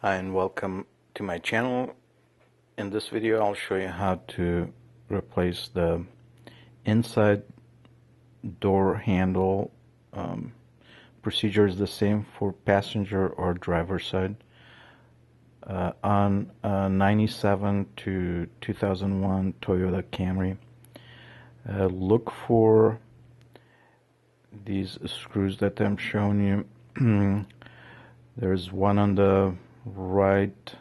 Hi and welcome to my channel. In this video I'll show you how to replace the inside door handle. Procedure is the same for passenger or driver side. On 97 to 2001 Toyota Camry, look for these screws that I'm showing you. There's one on the right.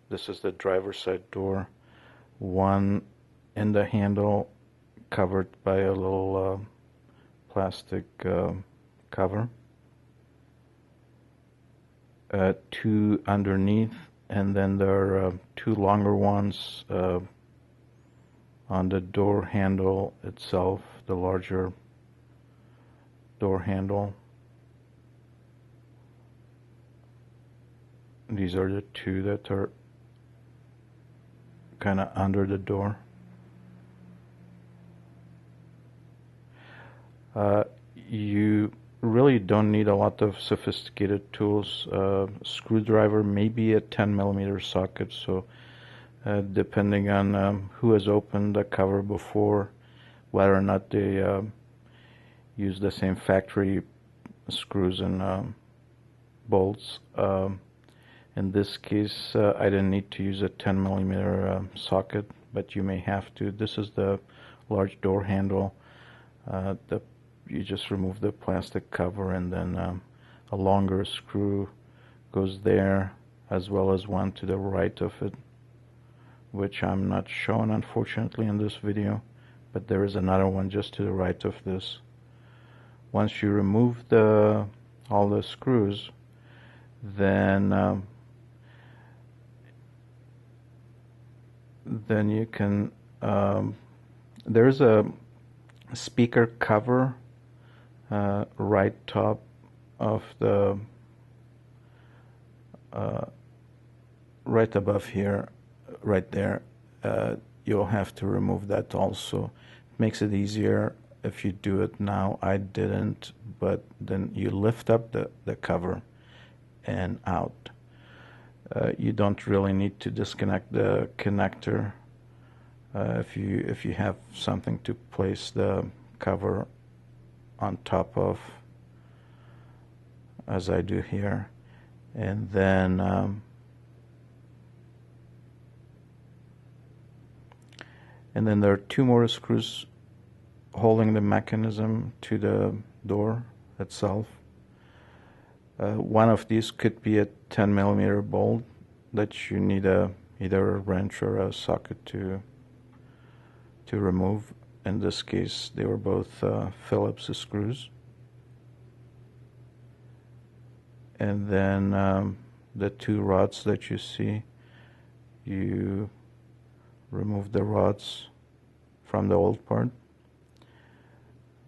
This is the driver's side door. One in the handle covered by a little plastic cover. Two underneath, and then there are two longer ones on the door handle itself, the larger door handle. These are the two that are kind of under the door. You really don't need a lot of sophisticated tools. Screwdriver, maybe a 10mm socket, so depending on who has opened the cover before, whether or not they use the same factory screws and bolts. In this case, I didn't need to use a 10mm socket, but you may have to. This is the large door handle. You just remove the plastic cover, and then a longer screw goes there, as well as one to the right of it, which I'm not showing unfortunately in this video, but there is another one just to the right of this. Once you remove all the screws, then you can, there's a speaker cover right top of the, right above here, right there. You'll have to remove that also. It makes it easier if you do it now. I didn't, but then you lift up the cover and out. You don't really need to disconnect the connector if you have something to place the cover on top of, as I do here. And then there are two more screws holding the mechanism to the door itself. One of these could be a 10mm bolt that you need either a wrench or a socket to remove. In this case, they were both Phillips screws. And then the two rods that you see, you remove the rods from the old part,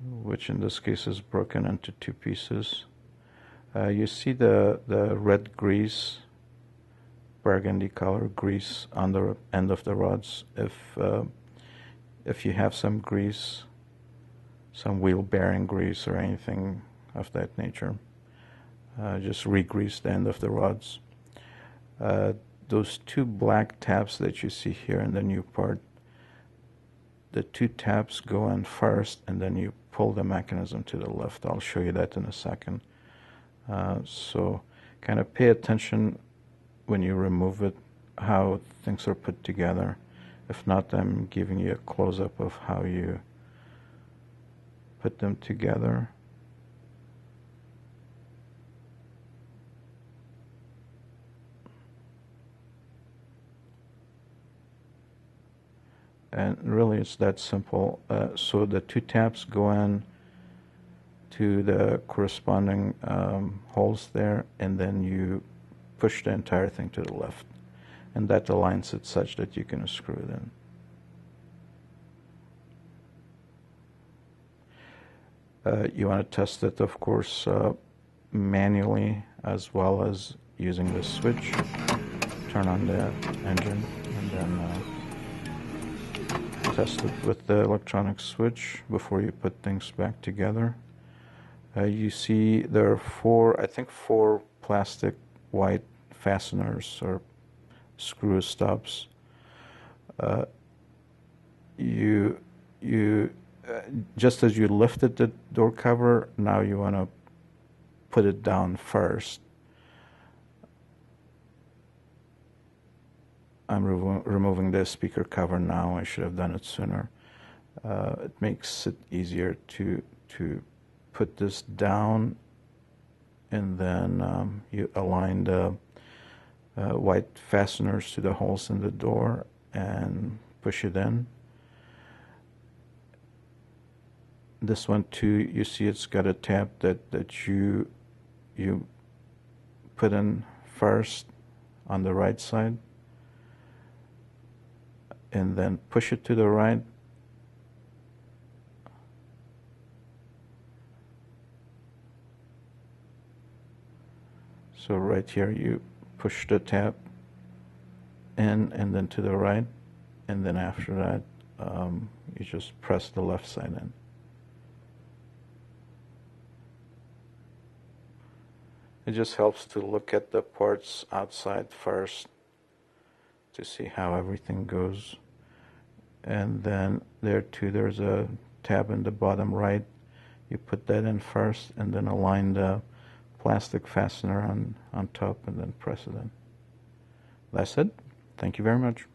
which in this case is broken into two pieces. You see the red grease, burgundy color grease on the end of the rods. If you have some grease, some wheel bearing grease or anything of that nature, just re-grease the end of the rods. Those two black tabs that you see here in the new part, the two tabs go in first, and then you pull the mechanism to the left. I'll show you that in a second. So kind of pay attention when you remove it, how things are put together. If not, I'm giving you a close-up of how you put them together. And really it's that simple. So the two tabs go in to the corresponding holes there, and then you push the entire thing to the left, and that aligns it such that you can screw it in. You want to test it, of course, manually, as well as using the switch. Turn on the engine, and then test it with the electronic switch before you put things back together. You see there are four plastic white fasteners or screw stubs. You just as you lifted the door cover, now you want to put it down first. I'm removing the speaker cover now. I should have done it sooner. It makes it easier to put this down, and then you align the white fasteners to the holes in the door and push it in. This one too, you see it's got a tab that you put in first on the right side, and then push it to the right. So right here you push the tab in and then to the right, and then after that you just press the left side in. It just helps to look at the parts outside first to see how everything goes. And then there too, there's a tab in the bottom right. You put that in first and then align the plastic fastener on top and then press it in. That's it. Thank you very much.